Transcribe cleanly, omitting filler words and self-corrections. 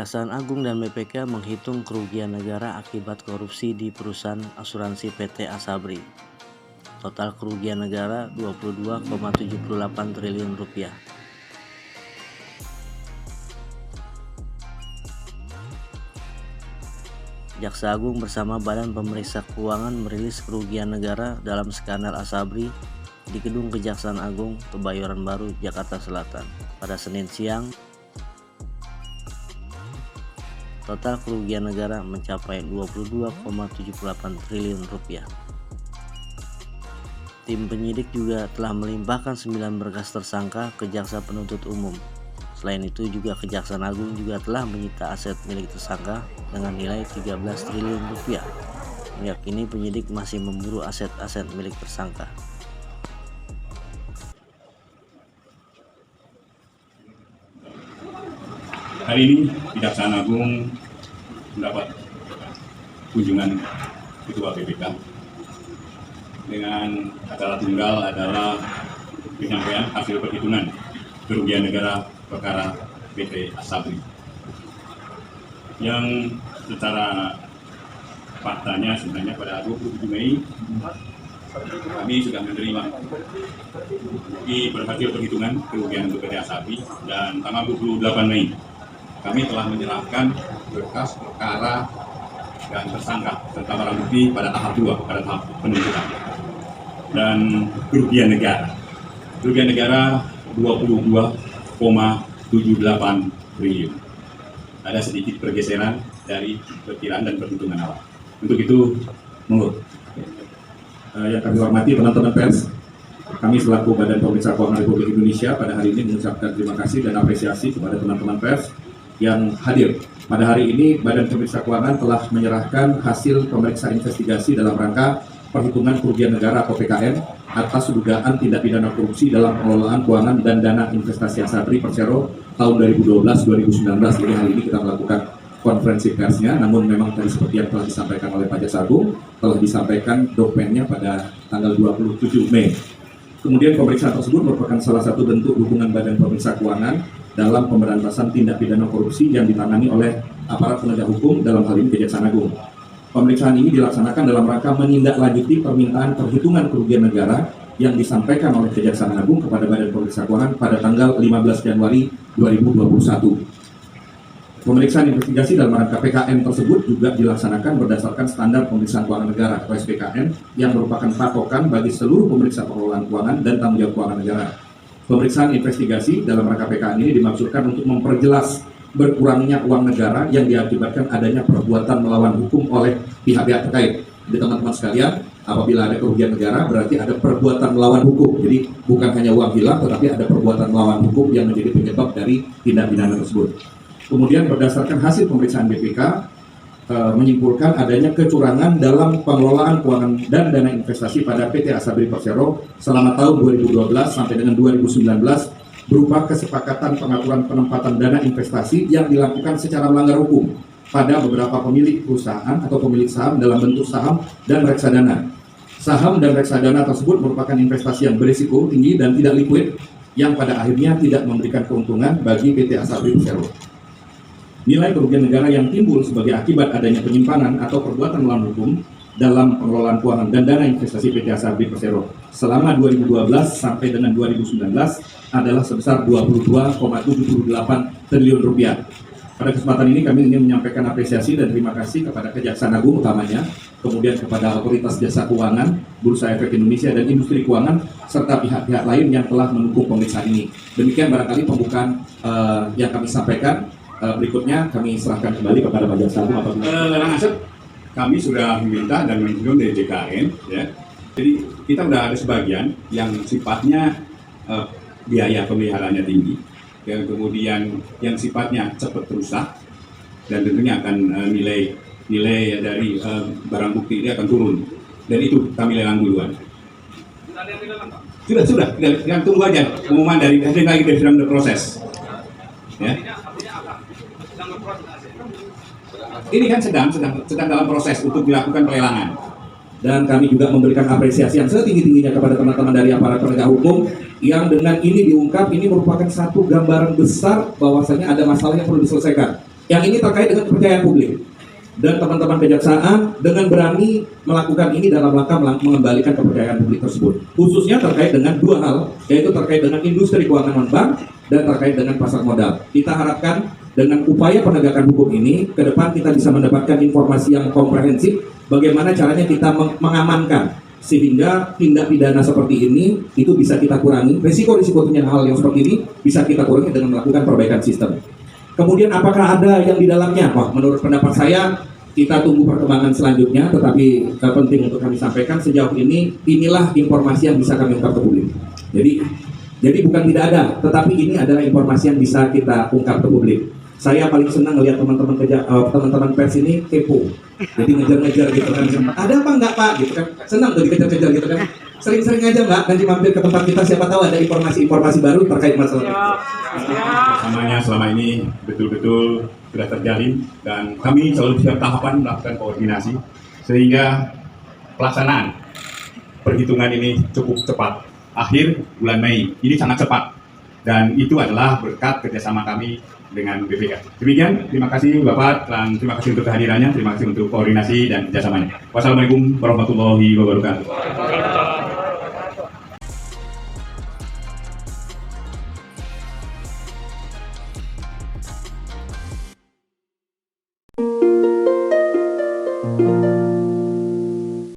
Kejaksaan Agung dan BPK menghitung kerugian negara akibat korupsi di perusahaan asuransi PT Asabri. Total kerugian negara 22,78 triliun rupiah. Jaksa Agung bersama Badan Pemeriksa Keuangan merilis kerugian negara dalam skandal Asabri di Gedung Kejaksaan Agung, Kebayoran Baru, Jakarta Selatan pada Senin siang. Total kerugian negara mencapai 22,78 triliun rupiah. Tim penyidik juga telah melimpahkan 9 berkas tersangka ke Jaksa Penuntut Umum. Selain itu juga Kejaksaan Agung juga telah menyita aset milik tersangka dengan nilai 13 triliun rupiah. Hingga kini penyidik masih memburu aset-aset milik tersangka. Hari ini Kejaksaan Agung mendapat kunjungan Ketua BPK dengan acara tunggal adalah penyampaian hasil perhitungan kerugian negara perkara PT Asabri, yang secara faktanya sebenarnya pada 27 Mei kami sudah menerima hasil perhitungan kerugian untuk PT Asabri, dan tanggal 28 Mei kami telah menyerahkan berkas perkara dan tersangka serta barang bukti pada tahap 2, pada tahap penuntutan. Dan kerugian negara 22,78 triliun. Ada sedikit pergeseran dari perkiraan dan perhitungan awal. Untuk itu, monggo. Yang kami hormati teman-teman pers, kami selaku Badan Pemeriksa Keuangan Republik Indonesia pada hari ini mengucapkan terima kasih dan apresiasi kepada teman-teman pers yang hadir. Pada hari ini Badan Pemeriksa Keuangan telah menyerahkan hasil pemeriksaan investigasi dalam rangka perhitungan kerugian negara atau PKN atas dugaan tindak pidana korupsi dalam pengelolaan keuangan dan dana investasi Asabri Persero tahun 2012-2019. Jadi hari ini kita melakukan konferensi persnya, namun memang tadi seperti yang telah disampaikan oleh Pak Jaksa Agung, telah disampaikan dokumennya pada tanggal 27 Mei. Kemudian pemeriksaan tersebut merupakan salah satu bentuk dukungan Badan Pemeriksa Keuangan dalam pemberantasan tindak pidana korupsi yang ditangani oleh aparat penegak hukum, dalam hal ini Kejaksaan Agung. Pemeriksaan ini dilaksanakan dalam rangka menindaklanjuti permintaan perhitungan kerugian negara yang disampaikan oleh Kejaksaan Agung kepada Badan Pemeriksa Keuangan pada tanggal 15 Januari 2021. Pemeriksaan investigasi dalam rangka PKN tersebut juga dilaksanakan berdasarkan standar pemeriksaan keuangan negara atau SPKN yang merupakan patokan bagi seluruh pemeriksa pengelolaan keuangan dan tanggung jawab keuangan negara. Pemeriksaan investigasi dalam rangka PKN ini dimaksudkan untuk memperjelas berkurangnya uang negara yang diakibatkan adanya perbuatan melawan hukum oleh pihak-pihak terkait. Jadi teman-teman sekalian, apabila ada kerugian negara berarti ada perbuatan melawan hukum. Jadi bukan hanya uang hilang, tetapi ada perbuatan melawan hukum yang menjadi penyebab dari tindak pidana tersebut. Kemudian berdasarkan hasil pemeriksaan BPK menyimpulkan adanya kecurangan dalam pengelolaan keuangan dan dana investasi pada PT Asabri Persero selama tahun 2012 sampai dengan 2019 berupa kesepakatan pengaturan penempatan dana investasi yang dilakukan secara melanggar hukum pada beberapa pemilik perusahaan atau pemilik saham dalam bentuk saham dan reksadana. Saham dan reksadana tersebut merupakan investasi yang berisiko tinggi dan tidak liquid yang pada akhirnya tidak memberikan keuntungan bagi PT Asabri Persero. Nilai kerugian negara yang timbul sebagai akibat adanya penyimpangan atau perbuatan melawan hukum dalam pengelolaan keuangan dan dana investasi PT Asabri Persero selama 2012 sampai dengan 2019 adalah sebesar 22,78 triliun rupiah. Pada kesempatan ini kami ingin menyampaikan apresiasi dan terima kasih kepada Kejaksaan Agung utamanya, kemudian kepada Otoritas Jasa Keuangan, Bursa Efek Indonesia dan Industri Keuangan, serta pihak-pihak lain yang telah mendukung pemeriksaan ini. Demikian barangkali pembukaan yang kami sampaikan. Berikutnya kami serahkan kembali kepada Pak Jaksa Agung. Kami sudah meminta dan mengirim dari JKN, ya. Jadi kita sudah ada sebagian yang sifatnya biaya pemeliharaannya tinggi, yang kemudian yang sifatnya cepat rusak, dan tentunya akan nilai dari barang bukti ini akan turun, dan itu kami lelang duluan. Sudah, kita tunggu aja pengumuman dari lagi sedang berproses. Ya. Ini kan sedang dalam proses untuk dilakukan pelelangan. Dan kami juga memberikan apresiasi yang setinggi-tingginya kepada teman-teman dari aparat penegak hukum yang dengan ini diungkap, ini merupakan satu gambaran besar bahwasanya ada masalah yang perlu diselesaikan. Yang ini terkait dengan kepercayaan publik. Dan teman-teman kejaksaan dengan berani melakukan ini dalam rangka mengembalikan kepercayaan publik tersebut. Khususnya terkait dengan dua hal, yaitu terkait dengan industri keuangan non-bank dan terkait dengan pasar modal. Kita harapkan dengan upaya penegakan hukum ini, ke depan kita bisa mendapatkan informasi yang komprehensif bagaimana caranya kita mengamankan sehingga tindak pidana seperti ini itu bisa kita kurangi, risiko-risiko hal yang seperti ini bisa kita kurangi dengan melakukan perbaikan sistem. Kemudian apakah ada yang di dalamnya? Wah, menurut pendapat saya kita tunggu perkembangan selanjutnya, tetapi penting untuk kami sampaikan sejauh ini inilah informasi yang bisa kami ungkap ke publik. Jadi bukan tidak ada, tetapi ini adalah informasi yang bisa kita ungkap ke publik. Saya paling senang melihat teman-teman pers ini kepo, jadi ngejar-ngejar gitu kan, ada apa enggak Pak gitu kan, senang tuh dikejar-kejar gitu kan. Sering-sering aja Mbak, nanti mampir ke tempat kita, siapa tahu ada informasi-informasi baru terkait masalah itu. Kerjasamanya selama ini betul-betul sudah terjalin dan kami selalu setiap tahapan melakukan koordinasi sehingga pelaksanaan perhitungan ini cukup cepat. Akhir bulan Mei ini sangat cepat dan itu adalah berkat kerjasama kami dengan BPK. Demikian, terima kasih Bapak dan terima kasih untuk kehadirannya, terima kasih untuk koordinasi dan kerjasamanya. Wassalamualaikum warahmatullahi wabarakatuh.